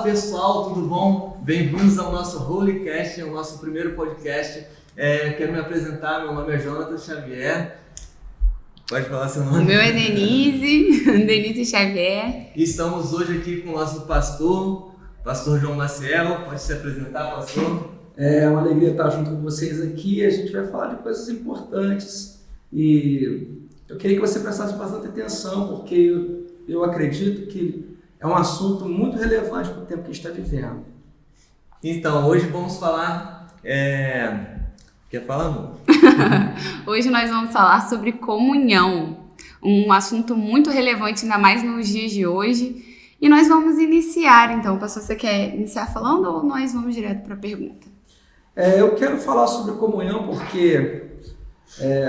pessoal, tudo bom? Bem-vindos ao nosso Holycast, o nosso primeiro podcast. Quero me apresentar, meu nome é Jonathan Xavier. Pode falar seu nome? O meu é Denise Xavier. E estamos hoje aqui com o nosso pastor João Maciel. Pode se apresentar, pastor? É uma alegria estar junto com vocês aqui. A gente vai falar de coisas importantes e eu queria que você prestasse bastante atenção, porque eu acredito que é um assunto muito relevante para o tempo que a gente está vivendo. Então, hoje vamos falar... Quer falar, amor? Hoje nós vamos falar sobre comunhão, um assunto muito relevante, ainda mais nos dias de hoje. E nós vamos iniciar, então. Pastor, você quer iniciar falando ou nós vamos direto para a pergunta? Eu quero falar sobre comunhão porque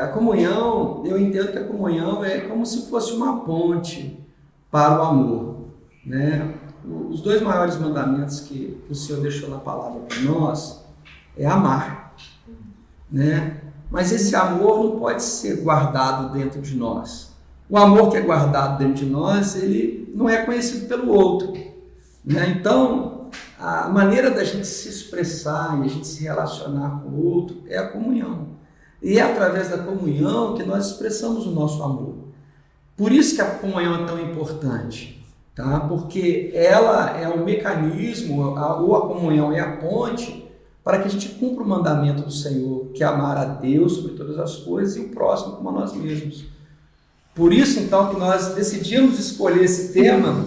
a comunhão, eu entendo que a comunhão é como se fosse uma ponte para o amor, né? Os dois maiores mandamentos que o Senhor deixou na palavra para nós é amar, né? Mas esse amor não pode ser guardado dentro de nós. O amor que é guardado dentro de nós, ele não é conhecido pelo outro, né? Então, a maneira da gente se expressar e a gente se relacionar com o outro é a comunhão. E é através da comunhão que nós expressamos o nosso amor. Por isso que a comunhão é tão importante, tá? Porque ela é um mecanismo, ou a comunhão é a ponte para que a gente cumpra o mandamento do Senhor, que é amar a Deus sobre todas as coisas e o próximo como a nós mesmos. Por isso, então, que nós decidimos escolher esse tema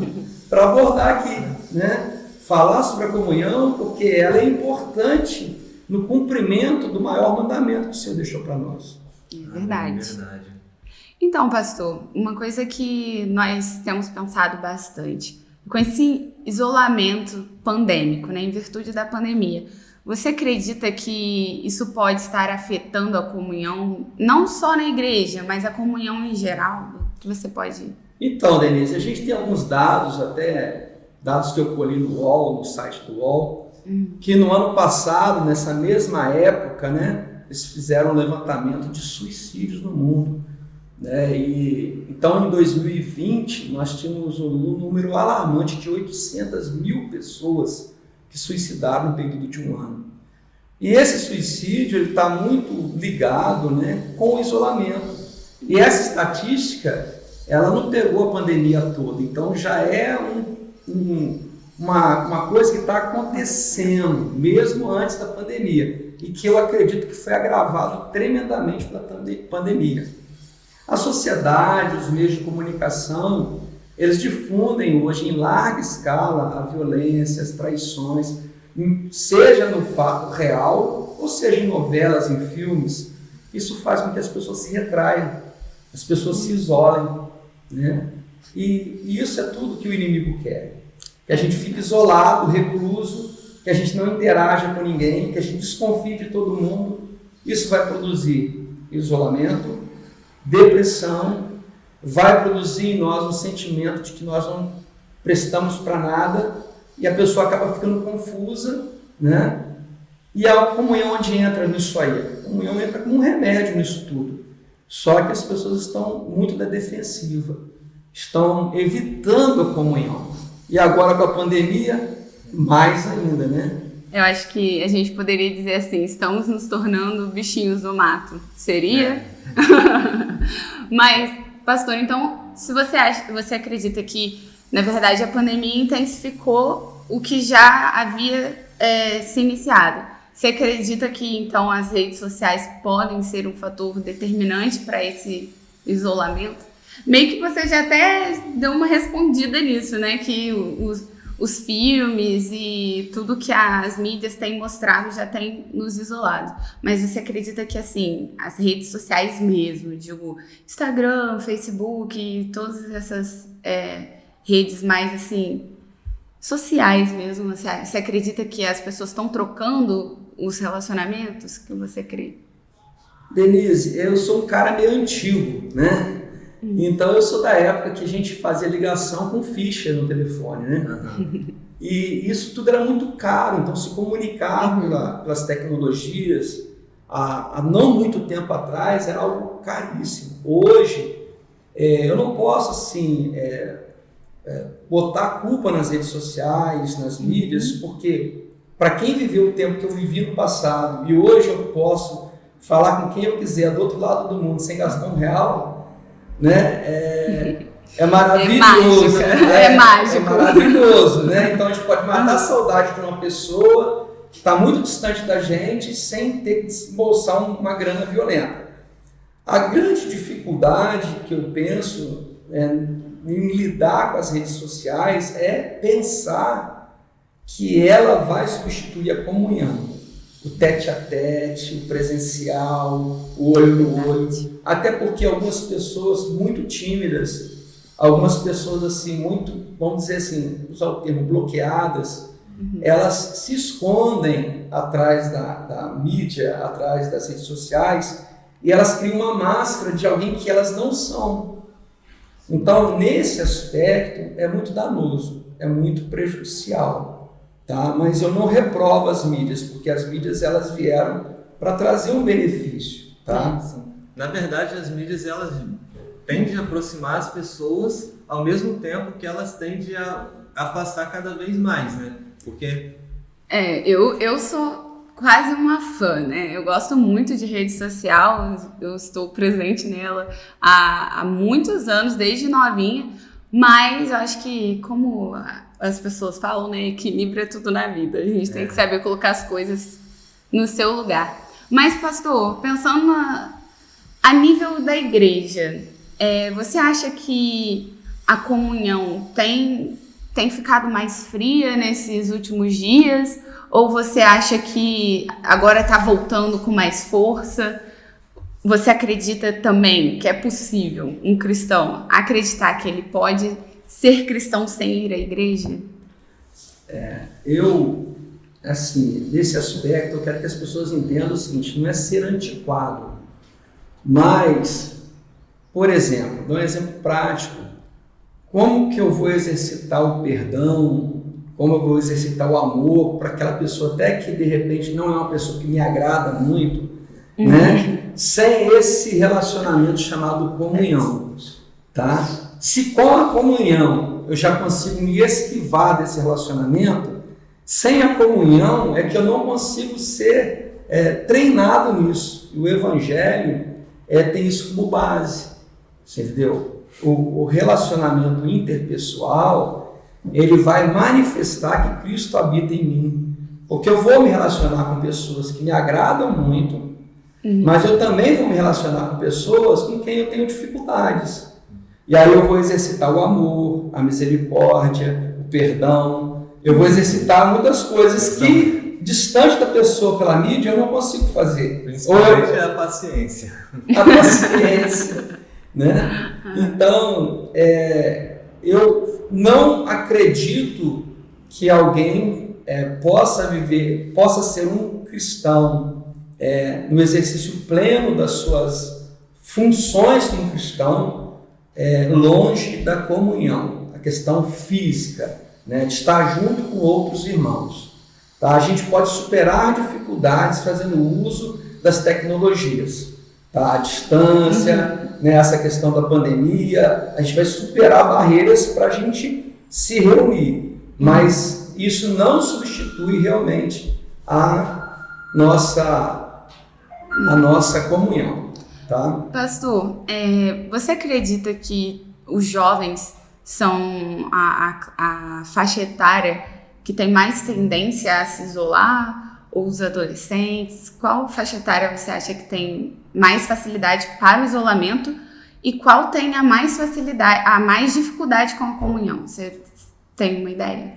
para abordar aqui, né? Falar sobre a comunhão, porque ela é importante no cumprimento do maior mandamento que o Senhor deixou para nós. É verdade. Então, pastor, uma coisa que nós temos pensado bastante, com esse isolamento pandêmico, né, em virtude da pandemia, você acredita que isso pode estar afetando a comunhão, não só na igreja, mas a comunhão em geral? Que você pode... Então, Denise, a gente tem alguns dados, até dados que eu colhi no UOL, no site do UOL, que no ano passado, nessa mesma época, né, eles fizeram um levantamento de suicídios no mundo. Então, em 2020, nós tínhamos um número alarmante de 800 mil pessoas que suicidaram no período de um ano. E esse suicídio está muito ligado, né, com o isolamento. E essa estatística, ela não pegou a pandemia toda, então já é uma coisa que está acontecendo, mesmo antes da pandemia, e que eu acredito que foi agravado tremendamente pela pandemia. A sociedade, os meios de comunicação, eles difundem hoje em larga escala a violência, as traições, seja no fato real, ou seja em novelas, em filmes. Isso faz com que as pessoas se retraiam, as pessoas se isolem, né? E isso é tudo que o inimigo quer. Que a gente fique isolado, recluso, que a gente não interaja com ninguém, que a gente desconfie de todo mundo. Isso vai produzir isolamento, depressão, vai produzir em nós um sentimento de que nós não prestamos para nada e a pessoa acaba ficando confusa, né? E a comunhão onde entra nisso aí? A comunhão entra como um remédio nisso tudo. Só que as pessoas estão muito na defensiva, estão evitando a comunhão. E agora com a pandemia, mais ainda, né? Eu acho que a gente poderia dizer assim, estamos nos tornando bichinhos do mato. Seria? Mas, pastor, então, se você acredita que, na verdade, a pandemia intensificou o que já havia se iniciado, você acredita que, então, as redes sociais podem ser um fator determinante para esse isolamento? Meio que você já até deu uma respondida nisso, né? Que os filmes e tudo que as mídias têm mostrado já tem nos isolado. Mas você acredita que, assim, as redes sociais mesmo, digo, Instagram, Facebook, todas essas redes mais, assim, sociais mesmo, você acredita que as pessoas estão trocando os relacionamentos? Que você crê? Denise, eu sou um cara meio antigo, né? Então eu sou da época que a gente fazia ligação com ficha no telefone, né? E isso tudo era muito caro, então se comunicar pelas tecnologias há não muito tempo atrás era algo caríssimo. Hoje eu não posso assim botar a culpa nas redes sociais, nas mídias, porque para quem viveu o tempo que eu vivi no passado e hoje eu posso falar com quem eu quiser do outro lado do mundo sem gastar R$1, né? É maravilhoso. É mágico. É maravilhoso, né? Então a gente pode matar a saudade de uma pessoa que está muito distante da gente sem ter que desembolsar uma grana violenta. A grande dificuldade que eu penso em lidar com as redes sociais é pensar que ela vai substituir a comunhão. O tete-a-tete, o presencial, o olho no olho. Até porque algumas pessoas muito tímidas, algumas pessoas assim, muito, vamos dizer assim, usar o termo bloqueadas, elas se escondem atrás da mídia, atrás das redes sociais, e elas criam uma máscara de alguém que elas não são. Então, nesse aspecto, é muito danoso, é muito prejudicial, tá? Mas eu não reprovo as mídias, porque as mídias elas vieram para trazer um benefício, tá? Na verdade, as mídias elas tendem a aproximar as pessoas, ao mesmo tempo que elas tendem a afastar cada vez mais, né? Porque... eu sou quase uma fã, né? Eu gosto muito de rede social, eu estou presente nela há muitos anos, desde novinha, mas eu acho que, como as pessoas falam, né? Equilíbrio é tudo na vida. A gente tem que saber colocar as coisas no seu lugar. Mas, pastor, pensando a nível da igreja, você acha que a comunhão tem ficado mais fria nesses últimos dias? Ou você acha que agora está voltando com mais força? Você acredita também que é possível um cristão acreditar que ele pode ser cristão sem ir à igreja? Eu, assim, nesse aspecto, eu quero que as pessoas entendam o seguinte, não é ser antiquado, mas, por exemplo, dou um exemplo prático, como que eu vou exercitar o perdão, como eu vou exercitar o amor para aquela pessoa, até que de repente não é uma pessoa que me agrada muito, né? Sem esse relacionamento chamado comunhão, tá? Se com a comunhão eu já consigo me esquivar desse relacionamento, sem a comunhão é que eu não consigo ser treinado nisso. E o Evangelho tem isso como base, você entendeu? O relacionamento interpessoal, ele vai manifestar que Cristo habita em mim. Porque eu vou me relacionar com pessoas que me agradam muito, mas eu também vou me relacionar com pessoas com quem eu tenho dificuldades. E aí eu vou exercitar o amor, a misericórdia, o perdão. Eu vou exercitar muitas coisas que, distante da pessoa pela mídia, eu não consigo fazer. Principalmente a paciência. A paciência, né? Então, eu não acredito que alguém possa ser um cristão no exercício pleno das suas funções como cristão, longe da comunhão, a questão física, né, de estar junto com outros irmãos. Tá? A gente pode superar dificuldades fazendo uso das tecnologias, tá? A distância, né, essa questão da pandemia, a gente vai superar barreiras para a gente se reunir, mas isso não substitui realmente a nossa comunhão. Tá? Pastor, você acredita que os jovens são a faixa etária que tem mais tendência a se isolar, ou os adolescentes? Qual faixa etária você acha que tem mais facilidade para o isolamento e qual tem a mais dificuldade com a comunhão? Você tem uma ideia?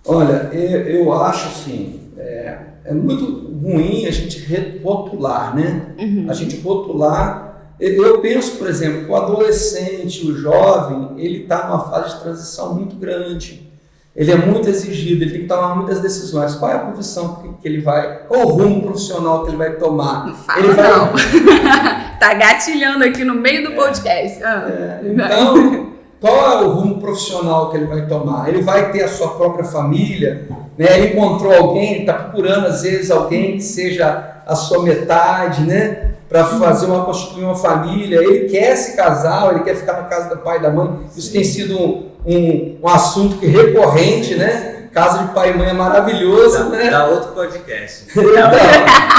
Olha, eu acho assim, é muito ruim a gente rotular, né? A gente rotular. Eu penso, por exemplo, que o adolescente, o jovem, ele está numa fase de transição muito grande. Ele é muito exigido, ele tem que tomar muitas decisões. Qual é a profissão que ele vai, qual o rumo profissional que ele vai tomar? Não fala não. Tá gatilhando aqui no meio do podcast. Então, qual é o rumo profissional que ele vai tomar? Ele vai ter a sua própria família, né? Ele encontrou alguém, ele está procurando às vezes alguém que seja a sua metade, né? Para constituir uma família. Ele quer se casar, ele quer ficar na casa do pai e da mãe. Isso tem sido um assunto que é recorrente, né? Casa de pai e mãe é maravilhoso, né? Dá outro podcast. Então,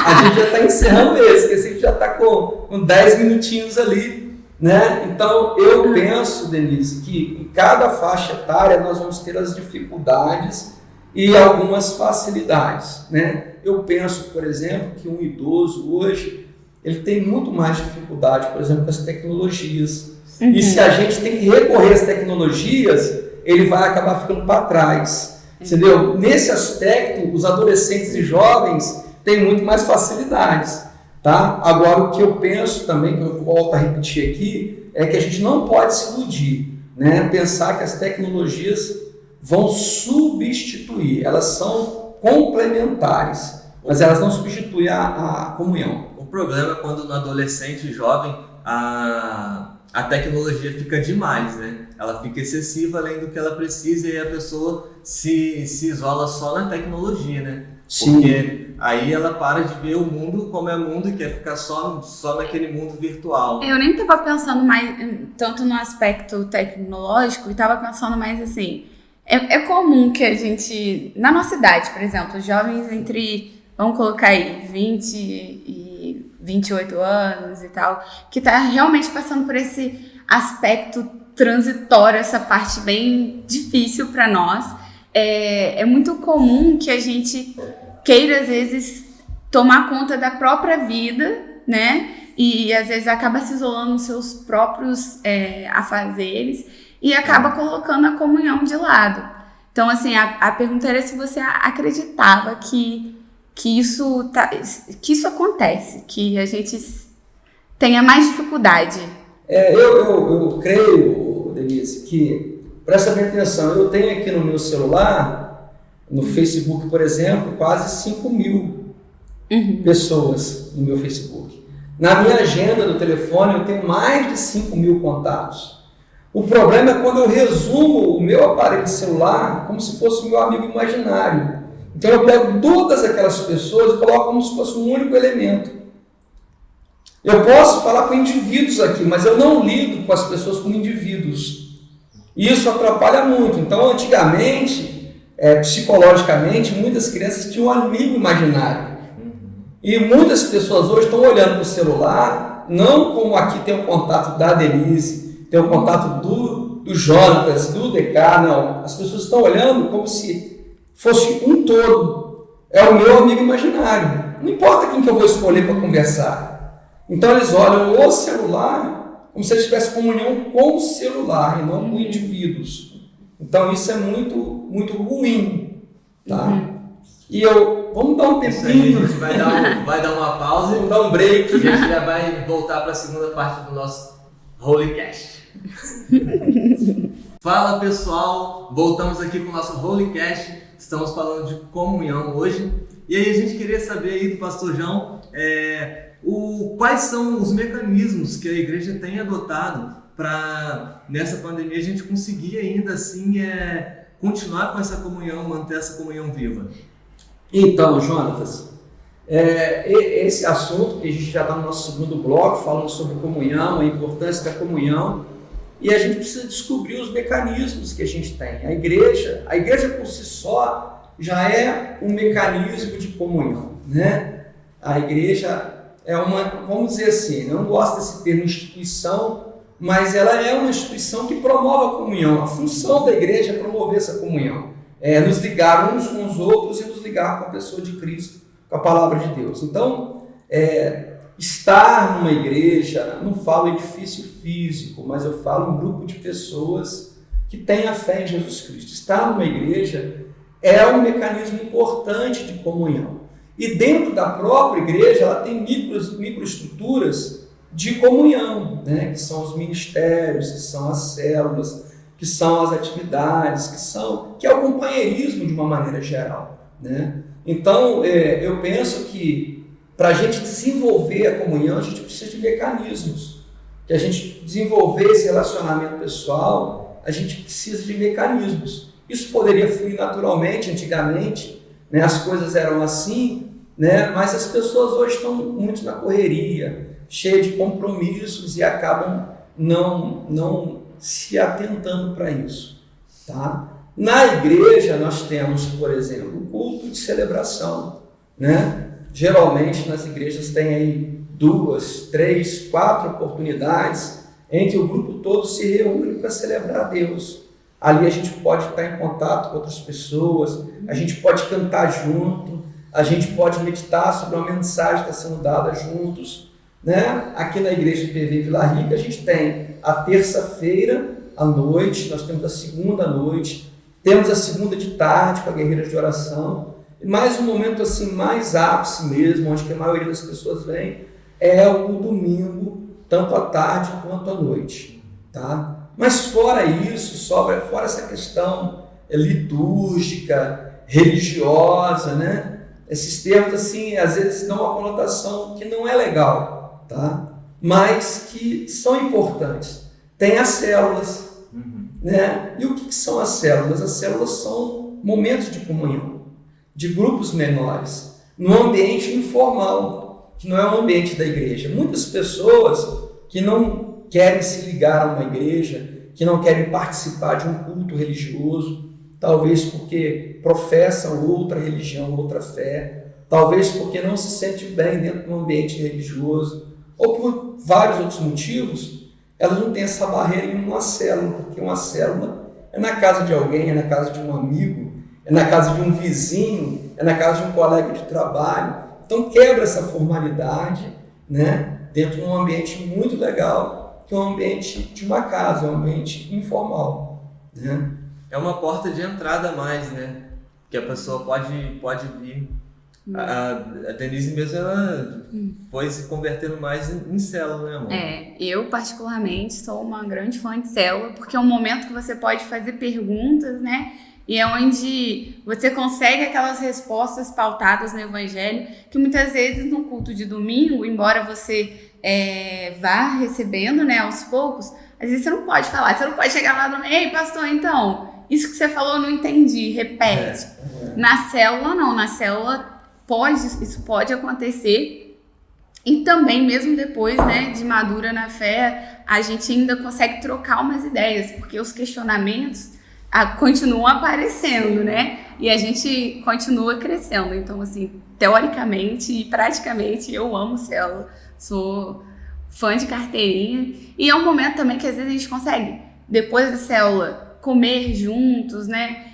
a gente já está encerrando esse, que esse já está com 10 minutinhos ali, né? Então, eu penso, Denise, que em cada faixa etária nós vamos ter as dificuldades e algumas facilidades, né? Eu penso, por exemplo, que um idoso hoje, ele tem muito mais dificuldade, por exemplo, com as tecnologias. E se a gente tem que recorrer às tecnologias, ele vai acabar ficando para trás. Entendeu? Nesse aspecto, os adolescentes e jovens têm muito mais facilidades. Tá? Agora, o que eu penso também, que eu volto a repetir aqui, é que a gente não pode se iludir, né? Pensar que as tecnologias vão substituir, elas são complementares, mas elas não substituem a comunhão. O problema é quando no adolescente e jovem a tecnologia fica demais, né? Ela fica excessiva além do que ela precisa e a pessoa se isola só na tecnologia, né? Sim. Porque aí ela para de ver o mundo como é mundo e quer ficar só naquele mundo virtual. Eu nem estava pensando mais tanto no aspecto tecnológico, e estava pensando mais assim, é comum que a gente, na nossa idade, por exemplo, os jovens entre, vamos colocar aí, 20 e 28 anos e tal, que está realmente passando por esse aspecto transitório, essa parte bem difícil para nós. É muito comum que a gente queira, às vezes, tomar conta da própria vida, né? E às vezes acaba se isolando nos seus próprios afazeres e acaba colocando a comunhão de lado. Então, assim, a pergunta era se você acreditava que isso acontece, que a gente tenha mais dificuldade. Eu creio, Denise, que, presta bem atenção, eu tenho aqui no meu celular, no Facebook, por exemplo, quase 5 mil pessoas no meu Facebook. Na minha agenda do telefone eu tenho mais de 5 mil contatos. O problema é quando eu resumo o meu aparelho de celular como se fosse o meu amigo imaginário. Então eu pego todas aquelas pessoas e coloco como se fosse um único elemento. Eu posso falar com indivíduos aqui, mas eu não lido com as pessoas como indivíduos. E isso atrapalha muito. Então, antigamente, psicologicamente, muitas crianças tinham um amigo imaginário. E muitas pessoas hoje estão olhando para o celular, não como aqui tem o contato da Denise, tem o contato do Jonatas, do DK, não. As pessoas estão olhando como se fosse um todo. É o meu amigo imaginário. Não importa quem que eu vou escolher para conversar. Então eles olham o celular como se eles tivessem comunhão com o celular e não com indivíduos. Então isso é muito, muito ruim. Tá? E vamos dar um tempinho. A gente vai dar uma pausa, vamos dar um break. E a gente já vai voltar para a segunda parte do nosso Holycast. Fala pessoal, voltamos aqui com o nosso Holycast. Estamos falando de comunhão hoje. E aí a gente queria saber aí do pastor João quais são os mecanismos que a igreja tem adotado para nessa pandemia a gente conseguir ainda assim continuar com essa comunhão, manter essa comunhão viva. Então, Jonatas, esse assunto que a gente já está no nosso segundo bloco, falando sobre comunhão, a importância da comunhão, e a gente precisa descobrir os mecanismos que a gente tem. A igreja por si só já é um mecanismo de comunhão, né? A igreja é vamos dizer assim, eu não gosto desse termo instituição, mas ela é uma instituição que promove a comunhão. A função da igreja é promover essa comunhão, nos ligar uns com os outros e nos ligar com a pessoa de Cristo, com a palavra de Deus. Então, estar numa igreja, não falo edifício físico, mas eu falo um grupo de pessoas que têm a fé em Jesus Cristo. Estar numa igreja é um mecanismo importante de comunhão. E dentro da própria igreja, ela tem microestruturas de comunhão, né? Que são os ministérios, que são as células, que são as atividades, que é o companheirismo de uma maneira geral, né? Então, eu penso que para a gente desenvolver a comunhão, a gente precisa de mecanismos. Que a gente desenvolver esse relacionamento pessoal, a gente precisa de mecanismos. Isso poderia fluir naturalmente, antigamente, né? As coisas eram assim, né? Mas as pessoas hoje estão muito na correria, cheias de compromissos e acabam não se atentando para isso. tá? Na igreja nós temos, por exemplo, o culto de celebração, né? Geralmente nas igrejas tem aí 2, 3, 4 oportunidades em que o grupo todo se reúne para celebrar a Deus. Ali a gente pode estar em contato com outras pessoas, a gente pode cantar junto, a gente pode meditar sobre uma mensagem que está sendo dada juntos, né? Aqui na igreja de PV Vila Rica a gente tem a terça-feira à noite, nós temos a segunda à noite, temos a segunda de tarde com a guerreira de oração, e mais um momento assim mais ápice mesmo, onde que a maioria das pessoas vem, é o domingo, tanto à tarde quanto à noite, tá? Mas fora isso, fora essa questão litúrgica, religiosa, né? Esses termos assim, às vezes dão uma conotação que não é legal, tá? Mas que são importantes. Tem as células, né? E o que são as células? As células são momentos de comunhão, de grupos menores, num ambiente informal, que não é o ambiente da igreja. Muitas pessoas que não querem se ligar a uma igreja, que não querem participar de um culto religioso, talvez porque professam outra religião, outra fé, talvez porque não se sente bem dentro de um ambiente religioso, ou por vários outros motivos, elas não têm essa barreira em uma célula, porque uma célula é na casa de alguém, é na casa de um amigo, é na casa de um vizinho, é na casa de um colega de trabalho. Então quebra essa formalidade, né, dentro de um ambiente muito legal, que é um ambiente de uma casa, um ambiente informal, né? É uma porta de entrada a mais, né? Que a pessoa pode vir. A Denise mesmo, ela foi se convertendo mais em célula, né, amor? Eu particularmente sou uma grande fã de célula, porque é um momento que você pode fazer perguntas, né? E é onde você consegue aquelas respostas pautadas no Evangelho, que muitas vezes no culto de domingo, embora você vá recebendo, né, aos poucos, às vezes você não pode falar, você não pode chegar lá no meio, ei, pastor, então, isso que você falou eu não entendi, repete. Na célula não, na célula isso pode acontecer, e também mesmo depois, né, de madura na fé, a gente ainda consegue trocar umas ideias, porque os questionamentos continuam aparecendo, né? E a gente continua crescendo. Então, assim, teoricamente e praticamente, eu amo célula. Sou fã de carteirinha. E é um momento também que às vezes a gente consegue, depois da célula, comer juntos, né?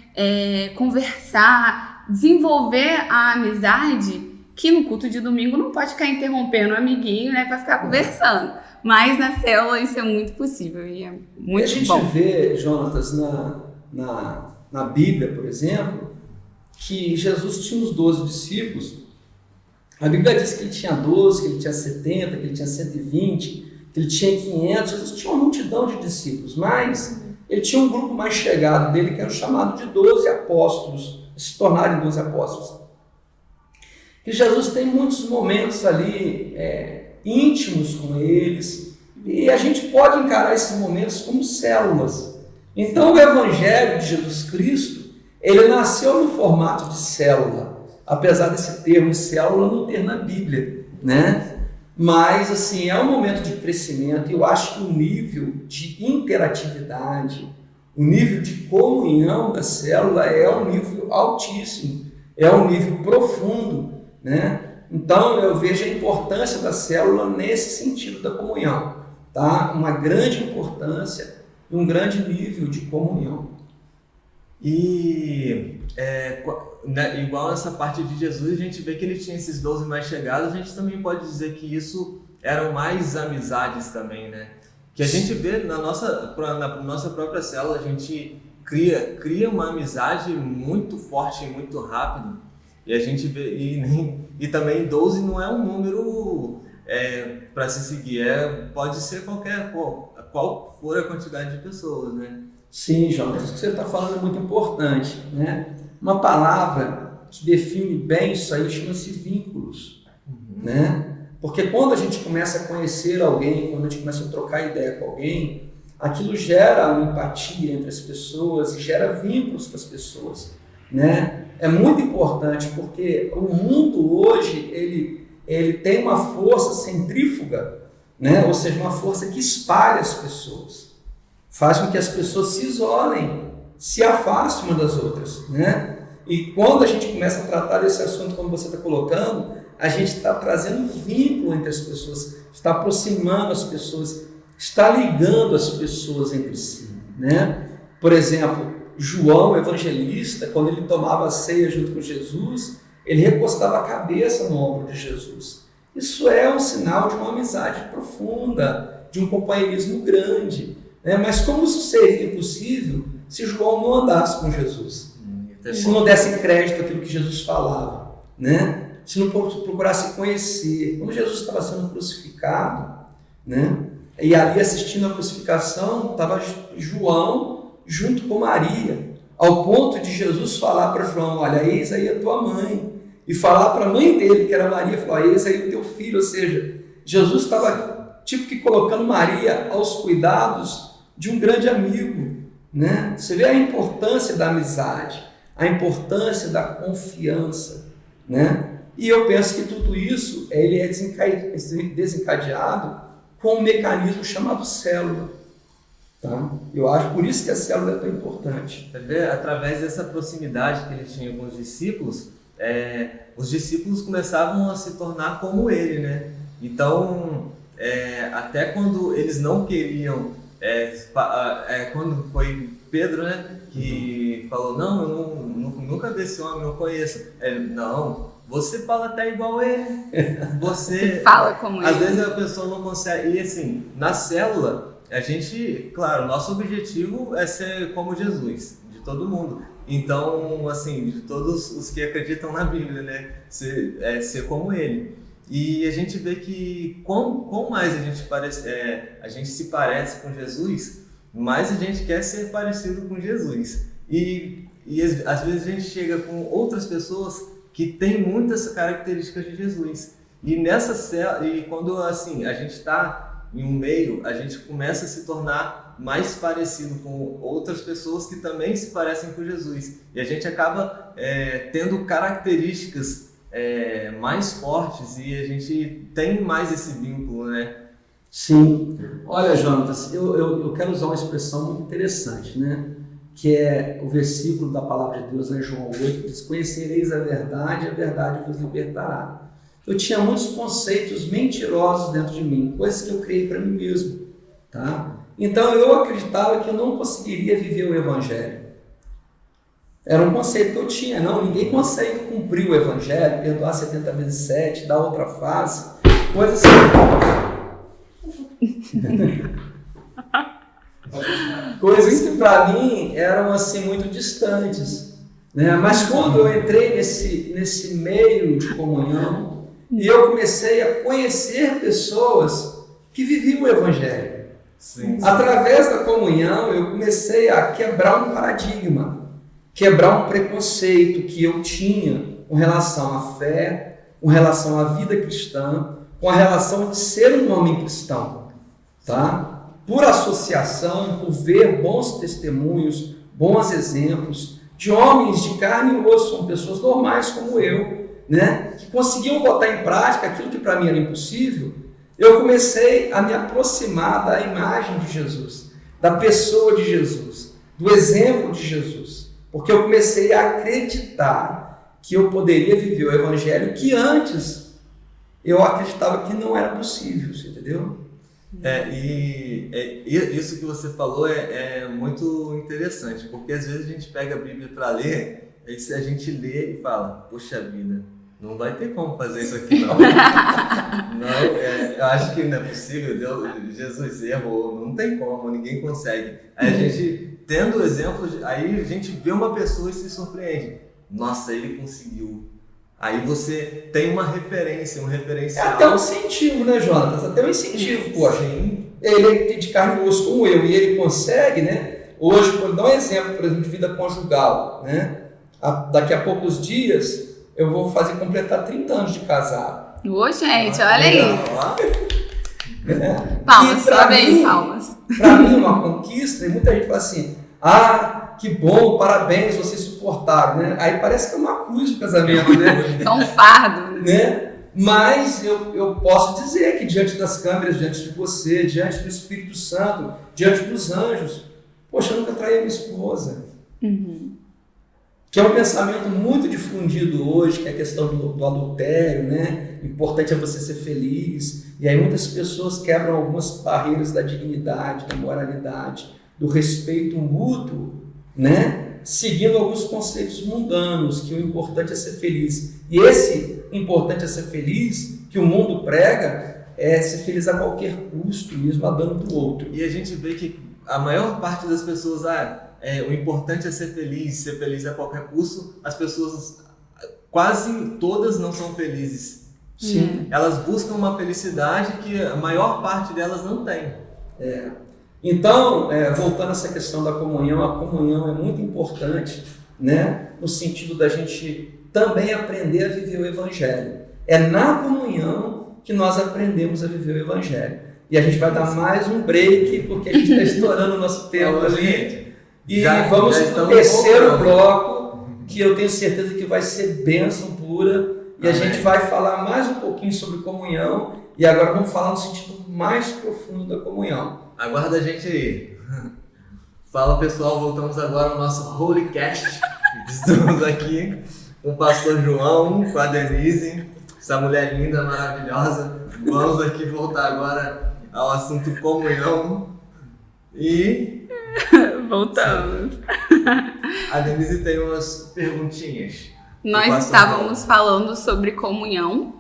Conversar, desenvolver a amizade, que no culto de domingo não pode ficar interrompendo o amiguinho, né? Para ficar conversando. Mas na célula isso é muito possível e é muito bom. A gente vê, Jonatas, na Bíblia, por exemplo, que Jesus tinha os 12 discípulos. A Bíblia diz que ele tinha 12, que ele tinha 70, que ele tinha 120, que ele tinha 500. Jesus tinha uma multidão de discípulos, mas ele tinha um grupo mais chegado dele, que era o chamado de 12 apóstolos, se tornarem 12 apóstolos. E Jesus tem muitos momentos ali íntimos com eles, e a gente pode encarar esses momentos como células. Então o Evangelho de Jesus Cristo, ele nasceu no formato de célula, apesar desse termo célula não ter na Bíblia, né? Mas assim, é um momento de crescimento, e eu acho que o nível de interatividade, o nível de comunhão da célula é um nível altíssimo, é um nível profundo, né? Então eu vejo a importância da célula nesse sentido da comunhão, tá? Uma grande importância, um grande nível de comunhão. E igual nessa parte de Jesus, a gente vê que ele tinha esses 12 mais chegados, a gente também pode dizer que isso eram mais amizades também, né? Que a gente vê na nossa própria célula, a gente cria uma amizade muito forte e muito rápido, e a gente vê, e também 12 não é um número para se seguir, pode ser qual for a quantidade de pessoas, né? Sim, João, isso que você está falando é muito importante, né? Uma palavra que define bem isso aí chama-se vínculos, né? Porque quando a gente começa a conhecer alguém, quando a gente começa a trocar ideia com alguém, aquilo gera uma empatia entre as pessoas e gera vínculos com as pessoas, né? É muito importante porque o mundo hoje, ele tem uma força centrífuga, né? Ou seja, uma força que espalha as pessoas, faz com que as pessoas se isolem, se afaste uma das outras, né? E quando a gente começa a tratar desse assunto, como você está colocando, a gente está trazendo vínculo entre as pessoas, está aproximando as pessoas, está ligando as pessoas entre si, né? Por exemplo, João, evangelista, quando ele tomava a ceia junto com Jesus, ele recostava a cabeça no ombro de Jesus. Isso é um sinal de uma amizade profunda, de um companheirismo grande, né? Mas como isso seria possível se João não andasse com Jesus? Se não desse crédito àquilo que Jesus falava, né? Se não procurasse conhecer. Quando Jesus estava sendo crucificado, né? E ali assistindo a crucificação, estava João junto com Maria, ao ponto de Jesus falar para João: olha, eis aí a tua mãe. E falar para a mãe dele, que era Maria, falar: eis aí o teu filho. Ou seja, Jesus estava tipo que colocando Maria aos cuidados de um grande amigo, né? Você vê a importância da amizade, a importância da confiança, né? E eu penso que tudo isso ele é desencadeado com um mecanismo chamado célula, tá? Eu acho por isso que a célula é tão importante. Através dessa proximidade que ele tinha com os discípulos começavam a se tornar como ele, né? Então, até quando eles não queriam, quando foi Pedro, né, que falou: não, eu nunca vi esse homem, não conheço. Ele: não, você fala até igual ele. Você fala como ele. Às vezes a pessoa não consegue. E assim, na célula, a gente, claro, nosso objetivo é ser como Jesus, de todo mundo. Então, assim, de todos os que acreditam na Bíblia, né, ser como ele. E a gente vê que quanto mais a gente se parece com Jesus, mais a gente quer ser parecido com Jesus. E às vezes a gente chega com outras pessoas que têm muitas características de Jesus. E quando assim, a gente está em um meio, a gente começa a se tornar mais parecido com outras pessoas que também se parecem com Jesus. E a gente acaba tendo características mais fortes e a gente tem mais esse vínculo, né? Sim. Olha, Jonatas, eu quero usar uma expressão muito interessante, né? Que é o versículo da palavra de Deus, em João 8, que diz: conhecereis a verdade vos libertará. Eu tinha muitos conceitos mentirosos dentro de mim, coisas que eu criei para mim mesmo, tá? Então eu acreditava que eu não conseguiria viver o Evangelho. Era um conceito que eu tinha. Não, ninguém consegue cumprir o Evangelho, perdoar 70 vezes 7, dar outra face, coisas assim. Coisas que para mim eram assim muito distantes, né? Mas quando eu entrei nesse meio de comunhão e eu comecei a conhecer pessoas que viviam o Evangelho, sim. Através da comunhão eu comecei a quebrar um paradigma, quebrar um preconceito que eu tinha com relação à fé, com relação à vida cristã, com a relação de ser um homem cristão, tá? Por associação, por ver bons testemunhos, bons exemplos de homens de carne e osso, são pessoas normais como eu, né? Que conseguiam botar em prática aquilo que para mim era impossível. Eu comecei a me aproximar da imagem de Jesus, da pessoa de Jesus, do exemplo de Jesus, porque eu comecei a acreditar que eu poderia viver o Evangelho que antes eu acreditava que não era possível, você entendeu? Isso que você falou é muito interessante, porque às vezes a gente pega a Bíblia para ler, aí a gente lê e fala: poxa vida, não vai ter como fazer isso aqui não. Eu acho que não é possível, Jesus errou, não tem como, ninguém consegue. Aí a gente, tendo exemplos, aí a gente vê uma pessoa e se surpreende: nossa, ele conseguiu. Aí você tem uma referência, um referencial. É até um incentivo, né, Jonatas? Até um incentivo, poxa. Ele é de carne e osso como eu, e ele consegue, né? Hoje, por dar um exemplo, por exemplo, de vida conjugal, né? Daqui a poucos dias, eu vou completar 30 anos de casado. Ô, gente, olha aí. Né? Palmas, parabéns, palmas. Para mim, uma conquista, e muita gente fala assim: que bom, parabéns, vocês suportaram, né? Aí parece que é uma cruz o casamento, né? É um fardo. Né? Mas eu posso dizer que diante das câmeras, diante de você, diante do Espírito Santo, diante dos anjos, poxa, eu nunca traí a minha esposa, Que é um pensamento muito difundido hoje, que é a questão do adultério, né? O importante é você ser feliz. E aí muitas pessoas quebram algumas barreiras da dignidade, da moralidade, do respeito mútuo, né? Seguindo alguns conceitos mundanos, que o importante é ser feliz. E esse importante é ser feliz, que o mundo prega, é ser feliz a qualquer custo, mesmo a dano do outro. E a gente vê que a maior parte das pessoas, o importante é ser feliz a qualquer custo. As pessoas, quase todas não são felizes. Sim. Elas buscam uma felicidade que a maior parte delas não tem. Então, voltando a essa questão da comunhão, a comunhão é muito importante, né? No sentido da gente também aprender a viver o Evangelho. É na comunhão que nós aprendemos a viver o Evangelho. E a gente vai dar mais um break, porque a gente está estourando o nosso tempo ali. E vamos para o terceiro bloco, que eu tenho certeza que vai ser bênção pura. E a gente vai falar mais um pouquinho sobre comunhão. E agora vamos falar no sentido mais profundo da comunhão. Aguarda a gente aí. Fala pessoal, voltamos agora ao nosso Holycast. Estamos aqui com o pastor João, com a Denise, essa mulher linda, maravilhosa. Vamos aqui voltar agora ao assunto comunhão. E voltamos. A Denise tem umas perguntinhas. Nós estávamos falando sobre comunhão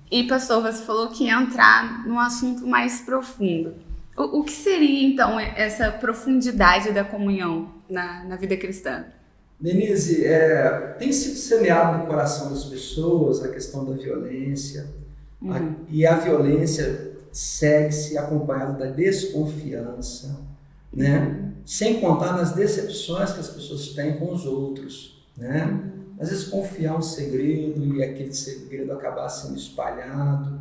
e, pastor, você falou que ia entrar num assunto mais profundo. O que seria, então, essa profundidade da comunhão na vida cristã? Denise, tem sido semeado no coração das pessoas a questão da violência, e a violência segue-se acompanhada da desconfiança, né? Sem contar nas decepções que as pessoas têm com os outros, né? Às vezes confiar um segredo e aquele segredo acabar sendo espalhado.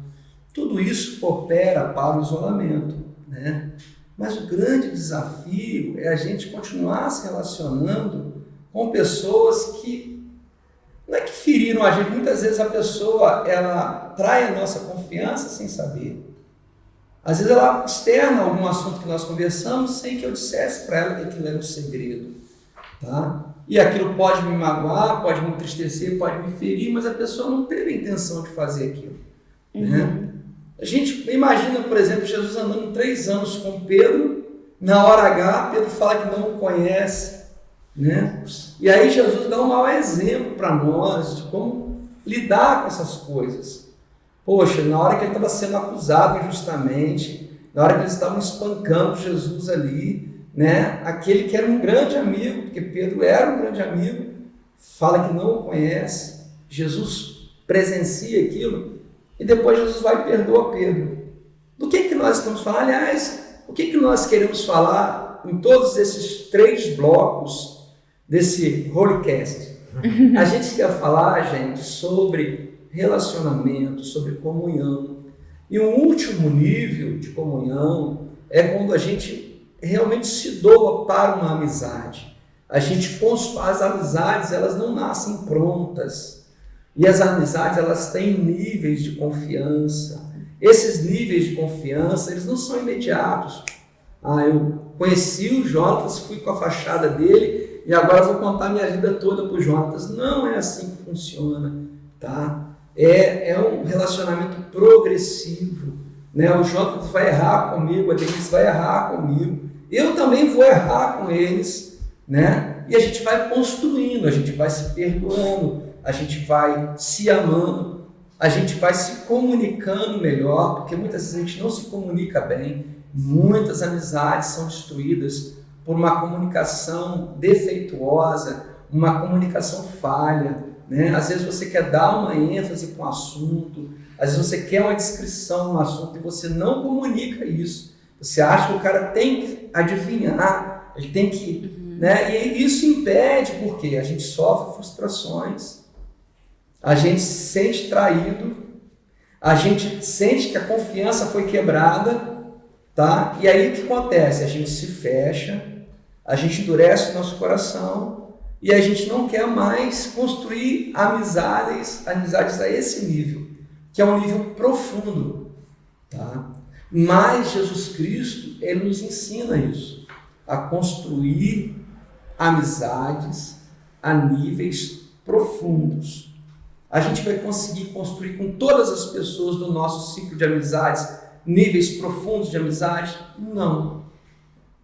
Tudo isso coopera para o isolamento, né? Mas o grande desafio é a gente continuar se relacionando com pessoas que não é que feriram a gente. Muitas vezes a pessoa ela trai a nossa confiança sem saber. Às vezes ela externa algum assunto que nós conversamos sem que eu dissesse para ela que aquilo era um segredo, tá? E aquilo pode me magoar, pode me entristecer, pode me ferir, mas a pessoa não teve a intenção de fazer aquilo, né? A gente imagina, por exemplo, Jesus andando 3 anos com Pedro, na hora H, Pedro fala que não o conhece, né? E aí Jesus dá um mau exemplo para nós de como lidar com essas coisas. Poxa, na hora que ele estava sendo acusado injustamente, na hora que eles estavam espancando Jesus ali, né? Aquele que era um grande amigo, porque Pedro era um grande amigo, fala que não o conhece. Jesus presencia aquilo e depois Jesus vai e perdoa Pedro. Do que nós estamos falando? Aliás, o que nós queremos falar em todos esses 3 blocos desse Holycast? A gente quer falar, gente, sobre relacionamento, sobre comunhão. E o último nível de comunhão é quando a gente realmente se doa para uma amizade. As amizades, elas não nascem prontas. E as amizades, elas têm níveis de confiança. Esses níveis de confiança, eles não são imediatos. Eu conheci o Jonatas, fui com a fachada dele e agora vou contar minha vida toda para o Jonatas. Não é assim que funciona, tá? É um relacionamento progressivo, né? O Jonatas vai errar comigo, a Denise vai errar comigo, eu também vou errar com eles, né? E a gente vai construindo, a gente vai se perdoando, a gente vai se amando, a gente vai se comunicando melhor, porque muitas vezes a gente não se comunica bem, muitas amizades são destruídas por uma comunicação defeituosa, uma comunicação falha, né? Às vezes você quer dar uma ênfase para um assunto, às vezes você quer uma descrição no assunto e você não comunica isso. Você acha que o cara tem que adivinhar, ele tem que... né? E isso impede, porque a gente sofre frustrações, a gente se sente traído, a gente sente que a confiança foi quebrada, tá? E aí o que acontece? A gente se fecha, a gente endurece o nosso coração e a gente não quer mais construir amizades a esse nível, que é um nível profundo, tá? Mas Jesus Cristo, ele nos ensina isso, a construir amizades a níveis profundos. A gente vai conseguir construir com todas as pessoas do nosso ciclo de amizades níveis profundos de amizade? Não.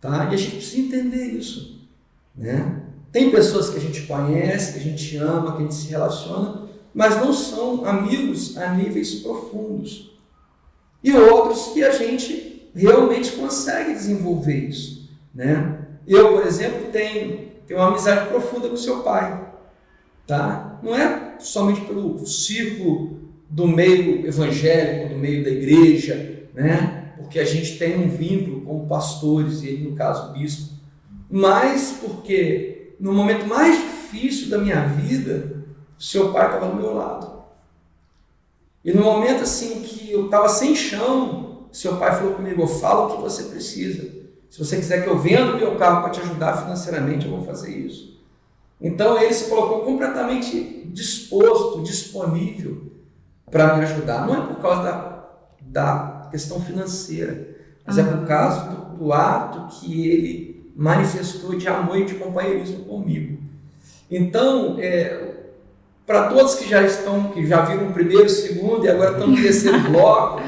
Tá? E a gente precisa entender isso, né? Tem pessoas que a gente conhece, que a gente ama, que a gente se relaciona, mas não são amigos a níveis profundos. E outros que a gente realmente consegue desenvolver isso, né? Eu, por exemplo, tenho uma amizade profunda com o seu pai, tá? Não é somente pelo círculo do meio evangélico, do meio da igreja, né? Porque a gente tem um vínculo como pastores, e ele, no caso, bispo, mas porque no momento mais difícil da minha vida, o seu pai estava do meu lado. E no momento assim que eu estava sem chão, seu pai falou comigo: eu falo o que você precisa. Se você quiser que eu venda o meu carro para te ajudar financeiramente, eu vou fazer isso. Então ele se colocou completamente disposto, disponível para me ajudar. Não é por causa da questão financeira, mas é por causa do ato que ele manifestou de amor e de companheirismo comigo. Então, para todos que já viram o primeiro, o segundo e agora estão no terceiro bloco,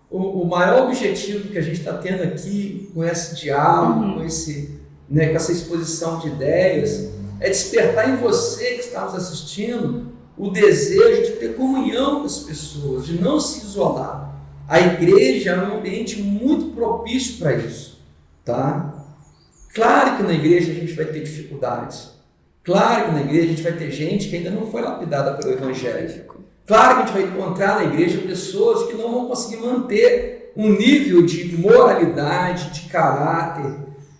o maior objetivo que a gente está tendo aqui com esse diálogo, com essa exposição de ideias, é despertar em você que está nos assistindo o desejo de ter comunhão com as pessoas, de não se isolar. A igreja é um ambiente muito propício para isso, tá? Claro que na igreja a gente vai ter dificuldades. Claro que na igreja a gente vai ter gente que ainda não foi lapidada pelo Evangelho. Claro que a gente vai encontrar na igreja pessoas que não vão conseguir manter um nível de moralidade, de caráter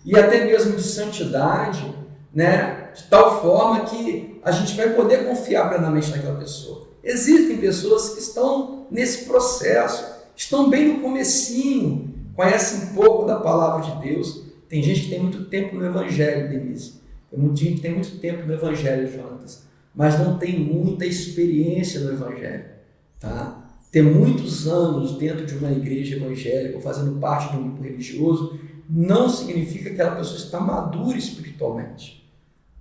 e até mesmo de santidade, né? De tal forma que a gente vai poder confiar plenamente naquela pessoa. Existem pessoas que estão nesse processo, estão bem no comecinho, conhecem um pouco da palavra de Deus. Tem gente que tem muito tempo no Evangelho, Denise. Tem muita gente que tem muito tempo no Evangelho, Jonatas, mas não tem muita experiência no Evangelho, tá? Ter muitos anos dentro de uma igreja evangélica ou fazendo parte de um grupo religioso não significa que aquela pessoa está madura espiritualmente,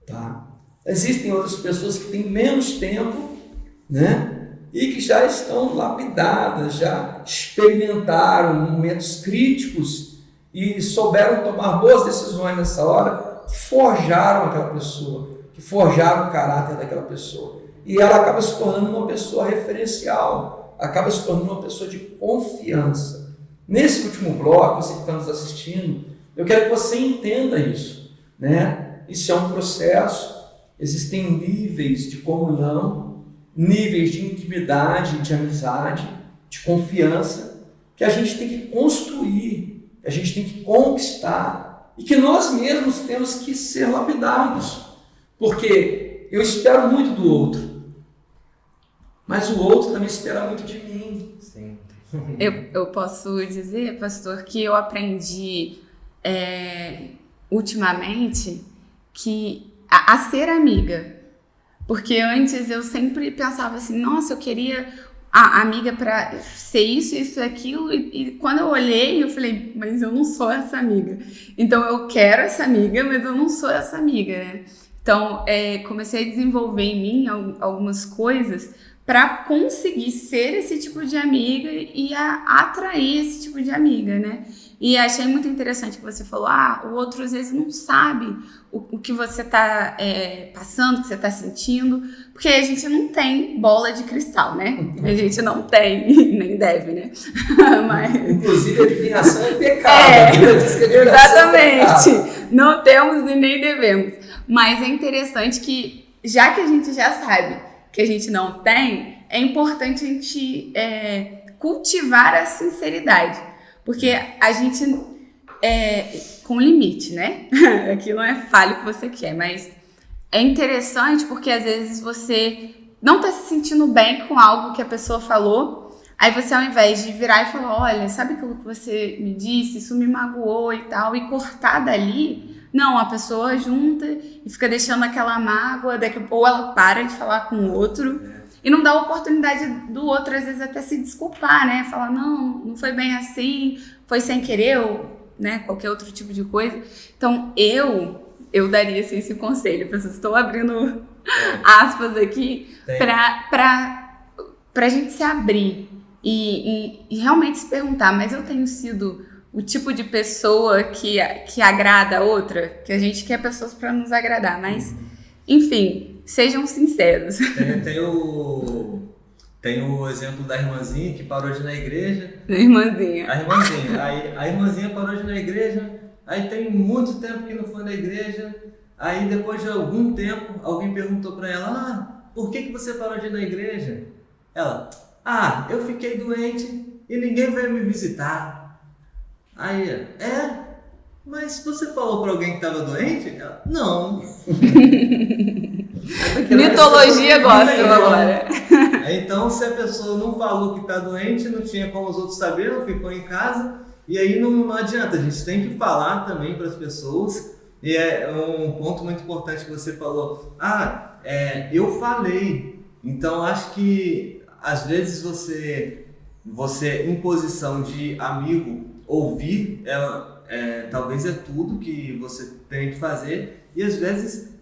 tá? Existem outras pessoas que têm menos tempo, né? E que já estão lapidadas, já experimentaram momentos críticos e souberam tomar boas decisões nessa hora, que forjaram aquela pessoa, que forjaram o caráter daquela pessoa. E ela acaba se tornando uma pessoa referencial, acaba se tornando uma pessoa de confiança. Nesse último bloco, você que está nos assistindo, eu quero que você entenda isso, né? Isso é um processo, existem níveis de comunhão, níveis de intimidade, de amizade, de confiança, que a gente tem que construir, que a gente tem que conquistar, e que nós mesmos temos que ser lapidados, porque eu espero muito do outro, mas o outro também espera muito de mim. Sim. Eu posso dizer, pastor, que eu aprendi ultimamente que a ser amiga, porque antes eu sempre pensava assim, nossa, eu queria a amiga para ser isso, isso e aquilo, e quando eu olhei, eu falei, mas eu não sou essa amiga. Então eu quero essa amiga, mas eu não sou essa amiga, né? Então comecei a desenvolver em mim algumas coisas para conseguir ser esse tipo de amiga e atrair esse tipo de amiga, né? E achei muito interessante que você falou, o outro às vezes não sabe o que você está passando, o que você está sentindo, porque a gente não tem bola de cristal, né? A gente não tem, nem deve, né? Mas... Inclusive, a adivinhação é pecado. A Bíblia diz que a adivinhação exatamente. É pecado. Não temos e nem devemos. Mas é interessante que, já que a gente já sabe que a gente não tem, é importante a gente cultivar a sinceridade. Porque a gente, com limite, né? Aqui não é fale o que você quer, mas é interessante porque às vezes você não está se sentindo bem com algo que a pessoa falou, aí você, ao invés de virar e falar, olha, sabe aquilo que você me disse, isso me magoou e tal, e cortar dali, não, a pessoa junta e fica deixando aquela mágoa, ou ela para de falar com o outro, e não dá a oportunidade do outro, às vezes, até se desculpar, né? Falar, não foi bem assim, foi sem querer, ou né, qualquer outro tipo de coisa. Então, eu eu daria assim, esse conselho. Estou abrindo aspas aqui para a gente se abrir e realmente se perguntar, mas eu tenho sido o tipo de pessoa que agrada a outra? Que a gente quer pessoas para nos agradar, mas enfim, sejam sinceros. Tem o exemplo da irmãzinha que parou de ir na igreja. Irmãzinha. A irmãzinha parou de ir na igreja, aí tem muito tempo que não foi na igreja, aí depois de algum tempo alguém perguntou para ela, por que você parou de ir na igreja? Ela, eu fiquei doente e ninguém veio me visitar. Aí, mas você falou para alguém que estava doente? Ela, não. Mitologia gospel agora. Então, se a pessoa não falou que está doente, não tinha como os outros saberem, ficou em casa, e aí não adianta, a gente tem que falar também para as pessoas, e é um ponto muito importante que você falou, eu falei, então acho que às vezes você em posição de amigo, ouvir, talvez é tudo que você tem que fazer, e às vezes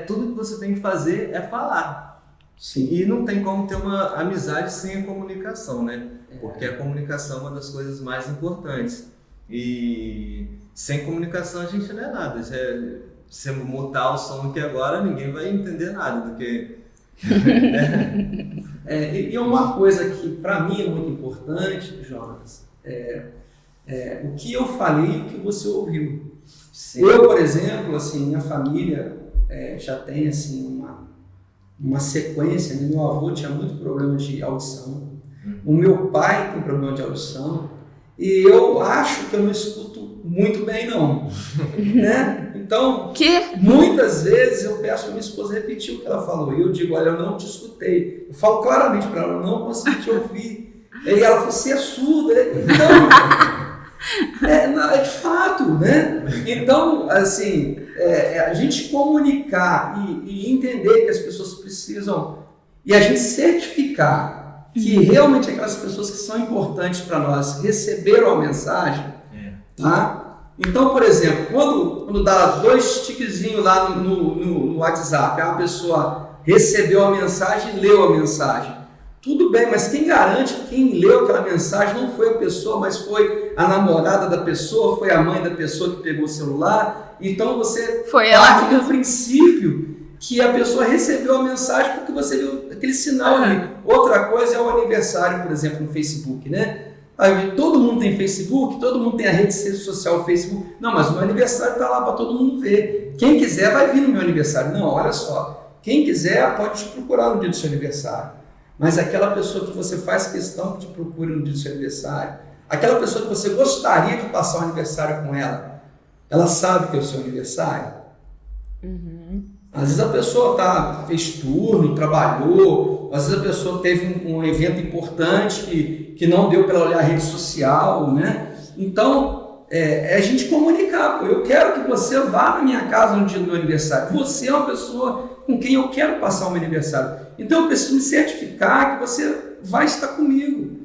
tudo que você tem que fazer é falar. Sim. E não tem como ter uma amizade sem a comunicação, né? Porque a comunicação é uma das coisas mais importantes. E sem comunicação a gente não é nada. Se você mutar o som aqui agora, ninguém vai entender nada do que... E uma coisa que para mim é muito importante, Jonas, o que eu falei e o que você ouviu. Sim. Eu, por exemplo, assim, minha família já tem assim, uma sequência, né? Meu avô tinha muito problema de audição, o meu pai tem problema de audição, e eu acho que eu não escuto muito bem não, né? Então, muitas vezes eu peço para minha esposa repetir o que ela falou, e eu digo, olha, eu não te escutei, eu falo claramente para ela, eu não consegui te ouvir, e ela falou, você é surda, então, é de fato, né? Então, assim, a gente comunicar e entender que as pessoas precisam, e a gente certificar que realmente aquelas pessoas que são importantes para nós receberam a mensagem, tá? Então, por exemplo, quando dá 2 tiquezinhos lá no WhatsApp, a pessoa recebeu a mensagem e leu a mensagem. Tudo bem, mas quem garante que quem leu aquela mensagem não foi a pessoa, mas foi a namorada da pessoa, foi a mãe da pessoa que pegou o celular? Então você parte do princípio que a pessoa recebeu a mensagem porque você viu aquele sinal ali. Outra coisa é o aniversário, por exemplo, no Facebook, né? Aí, todo mundo tem Facebook, todo mundo tem a rede social Facebook. Não, mas o meu aniversário está lá para todo mundo ver. Quem quiser vai vir no meu aniversário. Não, olha só. Quem quiser pode te procurar no dia do seu aniversário. Mas aquela pessoa que você faz questão que te procure no dia do seu aniversário, aquela pessoa que você gostaria de passar o aniversário com ela sabe que é o seu aniversário? Às vezes a pessoa fez turno, trabalhou, às vezes a pessoa teve um evento importante que não deu para ela olhar a rede social, né? Então, a gente comunicar, pô, eu quero que você vá na minha casa no dia do meu aniversário, você é uma pessoa com quem eu quero passar o meu aniversário, então eu preciso me certificar que você vai estar comigo.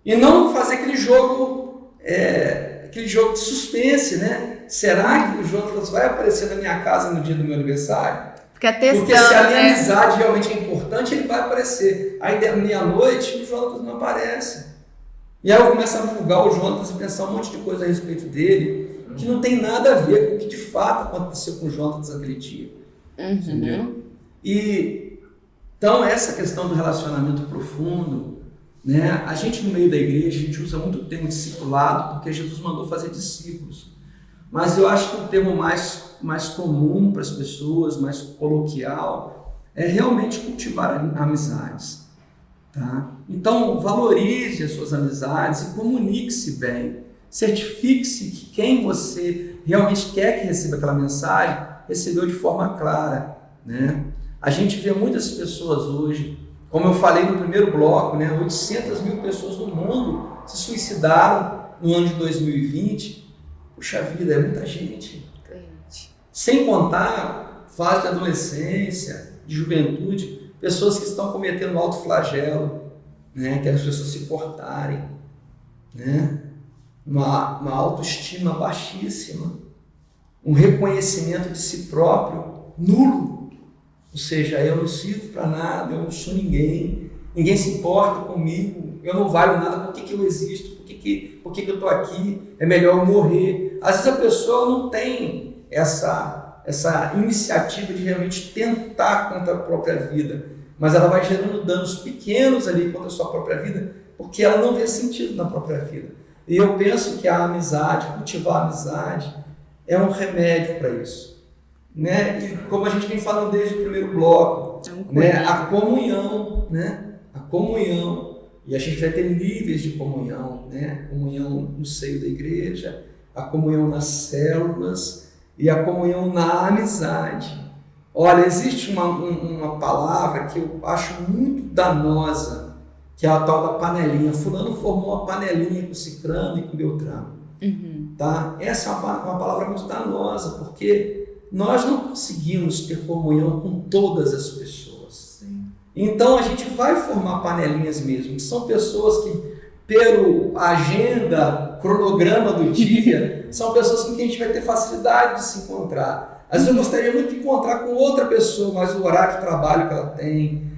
E não fazer aquele jogo de suspense, né? Será que o Jonas vai aparecer na minha casa no dia do meu aniversário? Porque se a minha amizade realmente é importante, ele vai aparecer. Aí, meia-noite, o Jonas não aparece. E aí eu começo a vulgar o Jonas e pensar um monte de coisa a respeito dele, que não tem nada a ver com o que de fato aconteceu com o Jonas naquele dia. Entendeu? Então, essa questão do relacionamento profundo, né? A gente no meio da igreja, a gente usa muito o termo discipulado, porque Jesus mandou fazer discípulos. Mas eu acho que o termo mais comum para as pessoas, mais coloquial, é realmente cultivar amizades. Tá? Então, valorize as suas amizades e comunique-se bem. Certifique-se que quem você realmente quer que receba aquela mensagem, recebeu de forma clara. Né? A gente vê muitas pessoas hoje, como eu falei no primeiro bloco, né, 800 mil pessoas no mundo se suicidaram no ano de 2020. Puxa vida, é muita gente. Sem contar fase de adolescência, de juventude, pessoas que estão cometendo autoflagelo, né, que as pessoas se cortarem, né, uma autoestima baixíssima. um reconhecimento de si próprio nulo. Ou seja, eu não sirvo para nada, eu não sou ninguém, ninguém se importa comigo, eu não valho nada, por que eu existo, por que eu estou aqui, é melhor eu morrer. Às vezes a pessoa não tem essa iniciativa de realmente tentar contra a própria vida, mas ela vai gerando danos pequenos ali contra a sua própria vida, porque ela não vê sentido na própria vida. E eu penso que a amizade, cultivar a amizade, é um remédio para isso. Né? E como a gente vem falando desde o primeiro bloco, né? A comunhão, né? A comunhão, e a gente vai ter níveis de comunhão, né? Comunhão no seio da igreja, a comunhão nas células e a comunhão na amizade. Olha, existe uma palavra que eu acho muito danosa, que é a tal da panelinha. Fulano formou uma panelinha com Cicrano e com Beltrano. Tá? Essa é uma palavra muito danosa, porque nós não conseguimos ter comunhão com todas as pessoas. Sim. Então a gente vai formar panelinhas mesmo, que são pessoas que, pela agenda, cronograma do dia, são pessoas com quem a gente vai ter facilidade de se encontrar. Às vezes eu gostaria muito de encontrar com outra pessoa, mas o horário de trabalho que ela tem,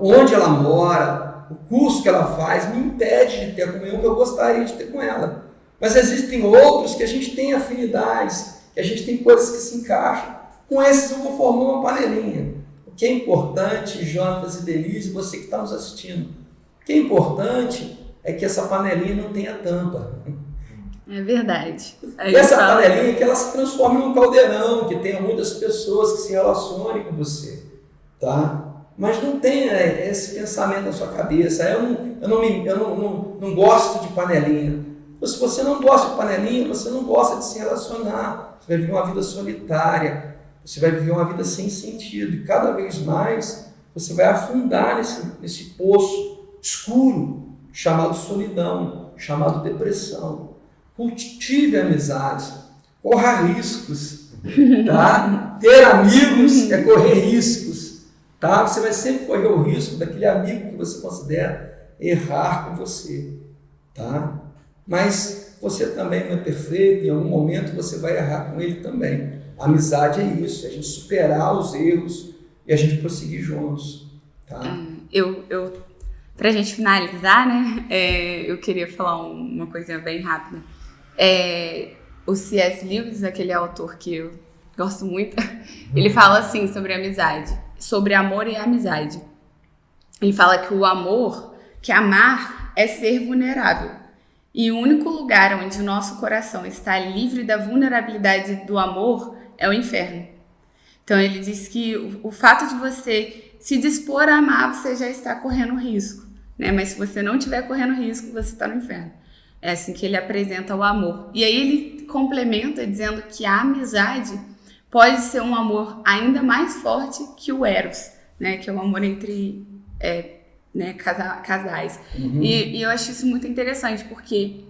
onde ela mora, o curso que ela faz, me impede de ter a comunhão que eu gostaria de ter com ela. Mas existem outros que a gente tem afinidades, que a gente tem coisas que se encaixam. Com esses eu vou formar uma panelinha. O que é importante, Jonas e Denise, você que está nos assistindo, o que é importante é que essa panelinha não tenha tampa. É verdade. Essa panelinha que ela se transforme num caldeirão, que tenha muitas pessoas que se relacionem com você, tá? Mas não tenha esse pensamento na sua cabeça. Eu não gosto de panelinha. Se você não gosta de panelinha, você não gosta de se relacionar. Você vai viver uma vida solitária. Você vai viver uma vida sem sentido. E cada vez mais você vai afundar nesse poço escuro chamado solidão, chamado depressão. Cultive amizade, corra riscos, tá? Ter amigos é correr riscos, tá? Você vai sempre correr o risco daquele amigo que você considera errar com você, tá? Mas você também não é perfeito, em algum momento você vai errar com ele também. A amizade é isso, é a gente superar os erros e a gente prosseguir juntos, tá? Pra gente finalizar, né, eu queria falar uma coisinha bem rápida. O C.S. Lewis, aquele autor que eu gosto muito, ele fala assim sobre amizade, sobre amor e amizade. Ele fala que o amor, que amar é ser vulnerável. E o único lugar onde o nosso coração está livre da vulnerabilidade do amor é o inferno. Então ele diz que o fato de você se dispor a amar, você já está correndo risco, né? Mas se você não estiver correndo risco, você está no inferno. É assim que ele apresenta o amor. E aí ele complementa dizendo que a amizade pode ser um amor ainda mais forte que o eros, né? Que é o amor entre casais. E eu acho isso muito interessante, porque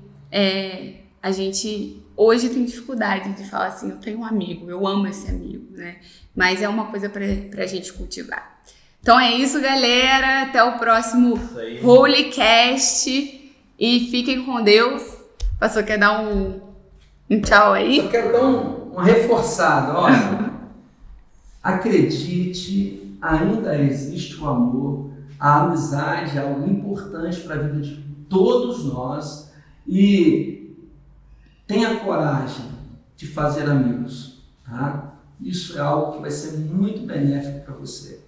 a gente hoje tem dificuldade de falar assim, eu tenho um amigo, eu amo esse amigo, né? Mas é uma coisa pra gente cultivar. Então é isso, galera. Até o próximo Holycast. E fiquem com Deus. O pastor quer dar um tchau aí? Eu quero dar uma reforçada. Olha, acredite, ainda existe o amor. A amizade é algo importante para a vida de todos nós. E tenha coragem de fazer amigos, tá? Isso é algo que vai ser muito benéfico para você.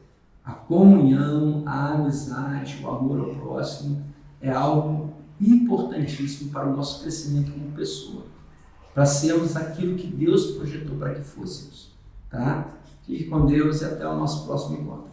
A comunhão, a amizade, o amor ao próximo é algo importantíssimo para o nosso crescimento como pessoa, para sermos aquilo que Deus projetou para que fôssemos, tá? Fique com Deus e até o nosso próximo encontro.